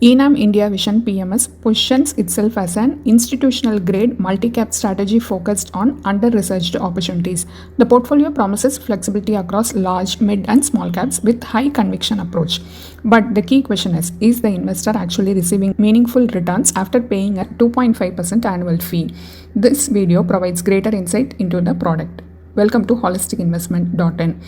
Enam India Vision PMS positions itself as an institutional grade multi-cap strategy focused on under-researched opportunities. The portfolio promises flexibility across large, mid, and small caps with high conviction approach. But the key question is the investor actually receiving meaningful returns after paying a 2.5% annual fee? This video provides greater insight into the product. Welcome to holisticinvestment.in.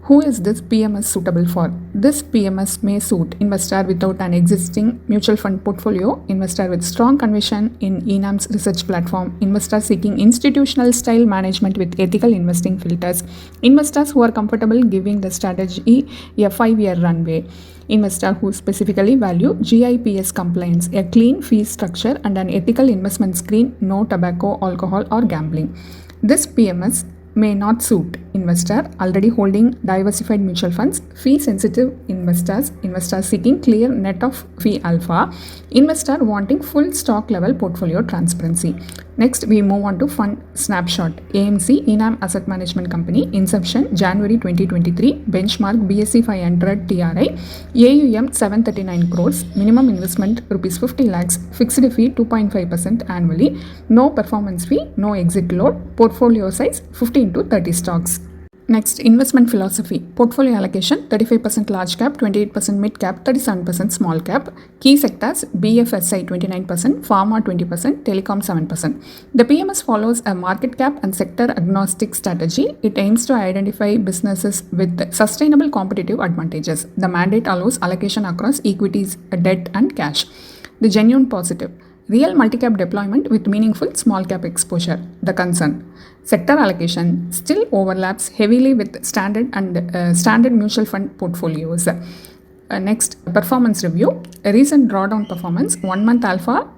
Who is this PMS suitable for? This PMS may suit investor without an existing mutual fund portfolio, investor with strong conviction in Enam's research platform, investor seeking institutional style management with ethical investing filters, investors who are comfortable giving the strategy a 5-year runway, investor who specifically value GIPS compliance, a clean fee structure, and an ethical investment screen, no tobacco, alcohol, or gambling. This PMS may not suit investor already holding diversified mutual funds, fee sensitive investors, investors seeking clear net of fee alpha, investor wanting full stock level portfolio transparency. Next, we move on to fund snapshot. AMC Enam Asset Management Company, inception January 2023, benchmark BSE 500 TRI, AUM 739 crores, minimum investment rupees 50 lakhs, fixed fee 2.5% annually, no performance fee, no exit load, portfolio size 15 to 30 stocks. Next, investment philosophy. Portfolio allocation 35% large cap, 28% mid cap, 37% small cap. Key sectors BFSI 29%, pharma 20%, telecom 7%. The PMS follows a market cap and sector agnostic strategy. It aims to identify businesses with sustainable competitive advantages. The mandate allows allocation across equities, debt, and cash. The genuine positive. Real multi-cap deployment with meaningful small cap exposure. The concern. Sector allocation still overlaps heavily with standard mutual fund portfolios. Next, performance review. A recent drawdown performance, 1 month alpha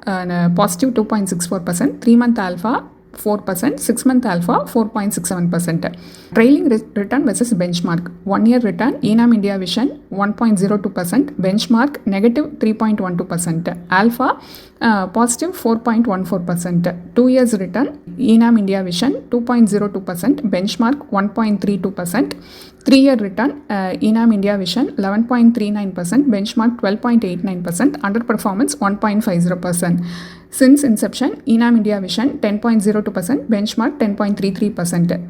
positive 2.64%, 3 month alpha 4%, 6 month alpha 4.67%. Trailing return versus benchmark. 1 year return, Enam India Vision 1.02%, benchmark negative 3.12%, alpha positive 4.14%. 2 years return, Enam India Vision 2.02%, benchmark 1.32%. 3 year return, Enam India Vision 11.39%, benchmark 12.89%, underperformance 1.50%. Since inception, Enam India Vision 10.02%, benchmark 10.33%.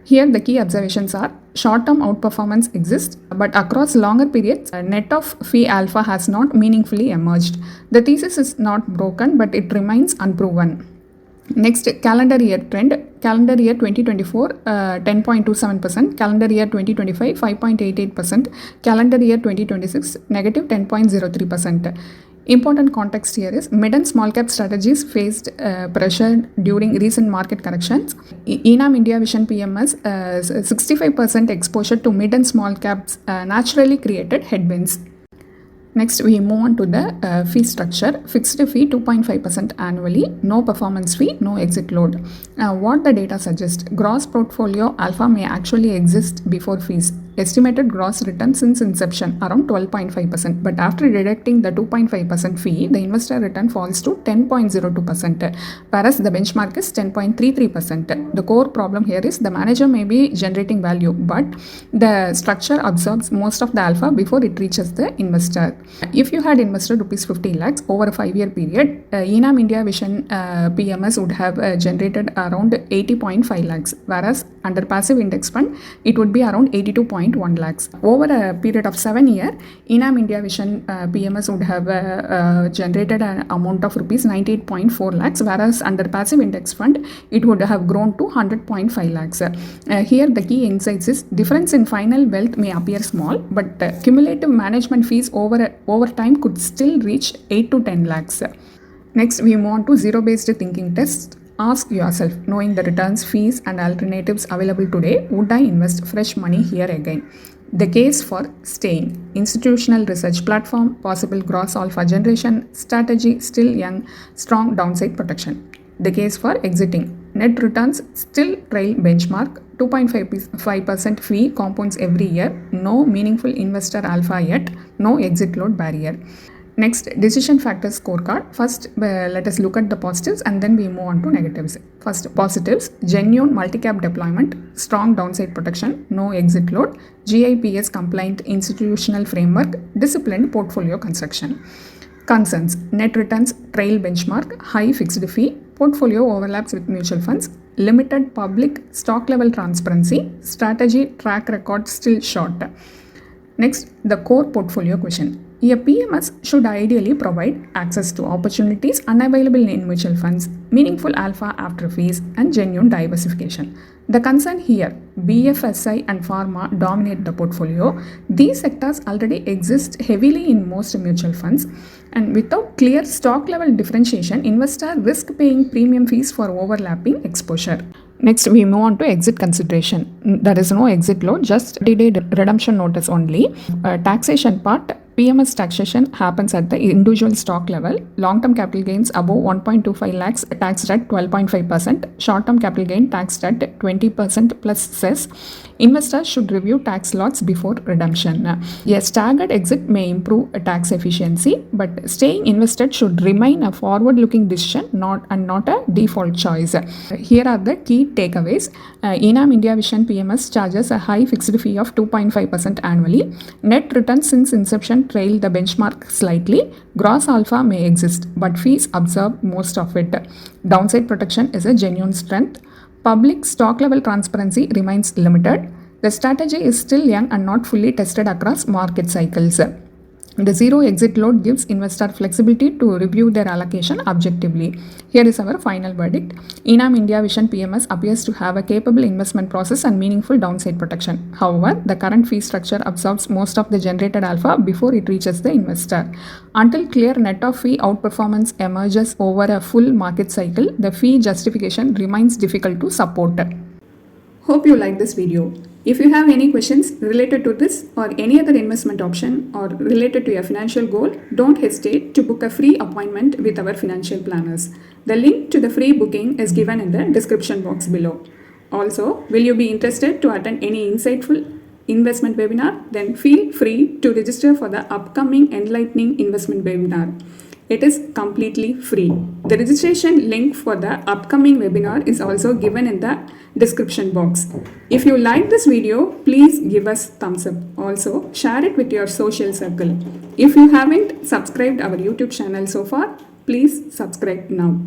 Here the key observations are: short-term outperformance exists, but across longer periods, net of fee alpha has not meaningfully emerged. The thesis is not broken, but it remains unproven. Next, calendar year trend. Calendar year 2024, 10.27%. Calendar year 2025, 5.88%. Calendar year 2026, negative 10.03%. Important context here is mid and small cap strategies faced pressure during recent market corrections. Enam India Vision PMS 65% exposure to mid and small caps naturally created headwinds. Next, we move on to the fee structure. Fixed fee 2.5% annually, no performance fee, no exit load. What the data suggests, gross portfolio alpha may actually exist before fees. Estimated gross return since inception around 12.5%, but after deducting the 2.5% fee, the investor return falls to 10.02%, whereas the benchmark is 10.33%. The core problem here is the manager may be generating value, but the structure absorbs most of the alpha before it reaches the investor. If you had invested rupees 50 lakhs over a 5-year period, Enam India Vision PMS would have generated around 80.5 lakhs, whereas under passive index fund, it would be around 82.1 lakhs. Over a period of 7 years, Enam India Vision PMS would have generated an amount of rupees 98.4 lakhs, whereas under passive index fund, it would have grown to 100.5 lakhs. Here, the key insights is difference in final wealth may appear small, but cumulative management fees over time could still reach 8 to 10 lakhs. Next, we move on to zero-based thinking test. Ask yourself, knowing the returns, fees, and alternatives available today, would I invest fresh money here again? The case for staying: institutional research platform, possible gross alpha generation, strategy still young, strong downside protection. The case for exiting: net returns still trail benchmark, 2.5% fee compounds every year, no meaningful investor alpha yet, no exit load barrier. Next, decision factors scorecard. First, let us look at the positives and then we move on to negatives. First, positives: genuine multi-cap deployment, strong downside protection, no exit load, GIPS compliant institutional framework, disciplined portfolio construction. Concerns: net returns trail benchmark, high fixed fee, portfolio overlaps with mutual funds, limited public stock level transparency, strategy track record still short. Next, the core portfolio question. A PMS should ideally provide access to opportunities unavailable in mutual funds, meaningful alpha after fees, and genuine diversification. The concern here, BFSI and pharma dominate the portfolio. These sectors already exist heavily in most mutual funds, and without clear stock level differentiation, investors risk paying premium fees for overlapping exposure. Next, we move on to exit consideration. There is no exit law, just 30-day redemption notice only. Taxation part, PMS taxation happens at the individual stock level. Long-term capital gains above 1.25 lakhs taxed at 12.5%. Short-term capital gain taxed at 20% plus cess. Investors should review tax lots before redemption. A staggered exit may improve tax efficiency, but staying invested should remain a forward-looking decision, not a default choice. Here are the key takeaways. Enam India Vision PMS charges a high fixed fee of 2.5% annually. Net returns since inception trail the benchmark slightly. Gross alpha may exist, but fees absorb most of it. Downside protection is a genuine strength. Public stock level transparency remains limited. The strategy is still young and not fully tested across market cycles. The zero exit load gives investor flexibility to review their allocation objectively. Here is our final verdict. Enam India Vision PMS appears to have a capable investment process and meaningful downside protection. However, the current fee structure absorbs most of the generated alpha before it reaches the investor. Until clear net of fee outperformance emerges over a full market cycle, the fee justification remains difficult to support. Hope you like this video. If you have any questions related to this or any other investment option or related to your financial goal, don't hesitate to book a free appointment with our financial planners. The link to the free booking is given in the description box below. Also, will you be interested to attend any insightful investment webinar? Then feel free to register for the upcoming Enlightening Investment Webinar. It is completely free. The registration link for the upcoming webinar is also given in the description box. If you like this video, please give us thumbs up. Also, share it with your social circle. If you haven't subscribed our YouTube channel so far, please subscribe now.